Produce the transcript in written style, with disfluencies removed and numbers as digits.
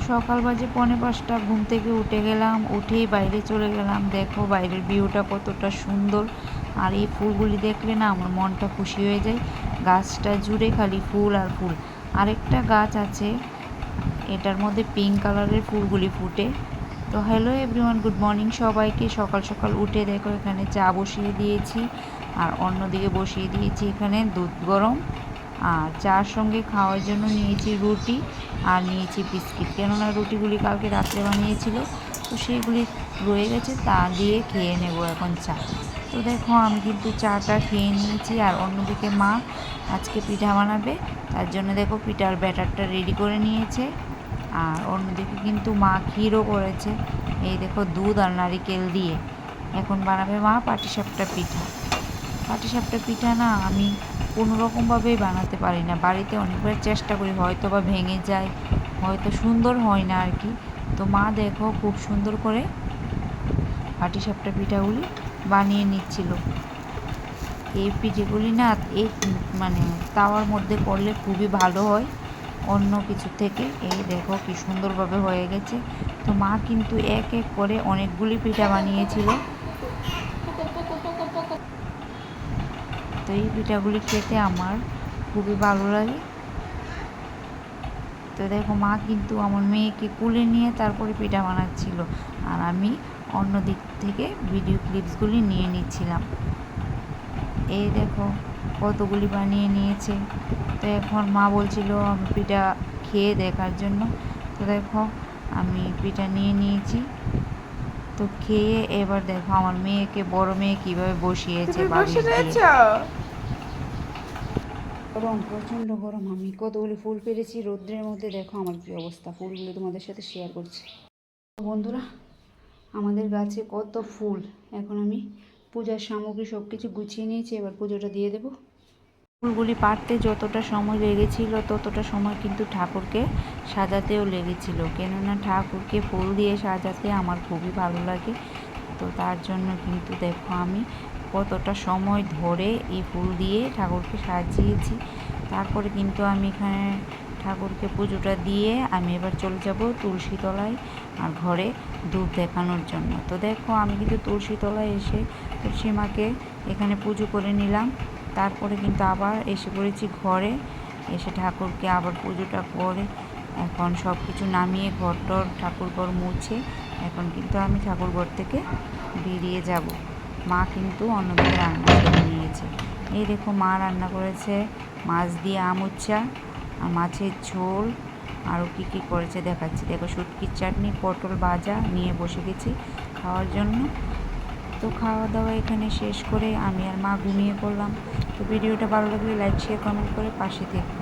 সকাল বাজে 4:45, ঘুম থেকে উঠে গেলাম, উঠেই বাইরে চলে গেলাম। দেখো বাইরের ভিউটা কতটা সুন্দর। আর এই ফুলগুলি দেখলে না আমার মনটা খুশি হয়ে যায়। গাছটা জুড়ে খালি ফুল আর ফুল। আরেকটা গাছ আছে, এটার মধ্যে পিঙ্ক কালারের ফুলগুলি ফুটে। তো হ্যালো এভরিওয়ান, গুড মর্নিং সবাইকে। সকাল সকাল উঠে দেখো এখানে চা বসিয়ে দিয়েছি, আর অন্যদিকে বসিয়ে দিয়েছি এখানে দুধ গরম। আর চার সঙ্গে খাওয়ার জন্য নিয়েছি রুটি আর নিয়েছি বিস্কিট, কেননা রুটিগুলি কালকে রাত্রে বানিয়েছিল, তো সেগুলি রয়ে গেছে, তা দিয়ে খেয়ে নেব এখন চা। তো দেখো আমি কিন্তু চাটা খেয়ে নিয়েছি। আর অন্যদিকে মা আজকে পিঠা বানাবে, তার জন্য দেখো পিঠার ব্যাটারটা রেডি করে নিয়েছে। আর অন্যদিকে কিন্তু মা ক্ষীরও করেছে, এই দেখো দুধ আর নারিকেল দিয়ে। এখন বানাবে মা পাটিসাপটা পিঠা। পাটিসাপটা পিঠা না আমি কোনো রকমভাবেই বানাতে পারি না, বাড়িতে অনেকবার চেষ্টা করি, হয়তো বা ভেঙে যায়, হয়তো সুন্দর হয় না আর কি। তো মা দেখো খুব সুন্দর করে পাটিসাপটা পিঠাগুলি বানিয়ে নিচ্ছিল। এই পিঠেগুলি না এই মানে তাওয়ার মধ্যে করলে খুবই ভালো হয় অন্য কিছু থেকে। এই দেখো কি সুন্দরভাবে হয়ে গেছে। তো মা কিন্তু এক এক করে অনেকগুলি পিঠা বানিয়েছিল। তো এই পিঠাগুলি খেতে আমার খুবই ভালো লাগে। তো দেখো মা কিন্তু আমার মেয়েকে কুলে নিয়ে তারপরে পিঠা বানাচ্ছিল, আর আমি অন্য দিক থেকে ভিডিও ক্লিপসগুলি নিয়ে নিচ্ছিলাম। এই দেখো কতগুলি বানিয়ে নিয়েছে। তো এখন মা বলছিল আমি পিঠা খেয়ে দেখার জন্য। তো দেখো আমি পিঠা নিয়ে নিয়েছি, তো খেয়ে এবার দেখো আমার মেয়েকে, বড় মেয়ে কীভাবে বসিয়েছে বালিশ দিয়ে। গরম, প্রচণ্ড গরম। আমি কতগুলি ফুল পেরেছি রৌদ্রের মধ্যে, দেখো আমার কী অবস্থা। ফুলগুলো তোমাদের সাথে শেয়ার করছি। বন্ধুরা, আমাদের গাছে কত ফুল। এখন আমি পূজার সামগ্রী সব কিছু গুছিয়ে নিয়েছি, এবার পুজোটা দিয়ে দেবো। ফুলগুলি পাড়তে যতটা সময় লেগেছিল ততটা সময় কিন্তু ঠাকুরকে সাজাতেও লেগেছিল, কেননা ঠাকুরকে ফুল দিয়ে সাজাতে আমার খুবই ভালো লাগে। তো তার জন্য কিন্তু দেখো আমি কতটা সময় ধরে এই ফুল দিয়ে ঠাকুরকে সাজিয়েছি। তারপরে কিন্তু আমি এখানে ঠাকুরকে পুজোটা দিয়ে আমি এবার চলে যাব তুলসী তলায় আর ঘরে ধূপ দেখানোর জন্য। তো দেখো আমি কিন্তু তুলসী তলায় এসে তুলসী মাকে এখানে পুজো করে নিলাম। তারপরে কিন্তু আবার এসে পড়েছি ঘরে, এসে ঠাকুরকে আবার পুজোটা করে এখন সব কিছু নামিয়ে ঘরটর ঠাকুরঘর মুছে এখন কিন্তু আমি ঠাকুরঘর থেকে বেরিয়ে যাব। মা কিন্তু অন্যদিকে রান্না করে নিয়েছে। এই দেখো মা রান্না করেছে মাছ দিয়ে আম উচ্চা আর মাছের ঝোল, আরও কী কী করেছে দেখাচ্ছি। দেখো শুটকির চাটনি, পটল ভাজা নিয়ে বসে গেছি খাওয়ার জন্য। তো খাওয়া দাওয়া এখানে শেষ করে আমি আর মা ঘুমিয়ে পড়লাম। তো ভিডিওটা ভালো লাগলে লাইক শেয়ার কমেন্ট করে পাশে থেকো।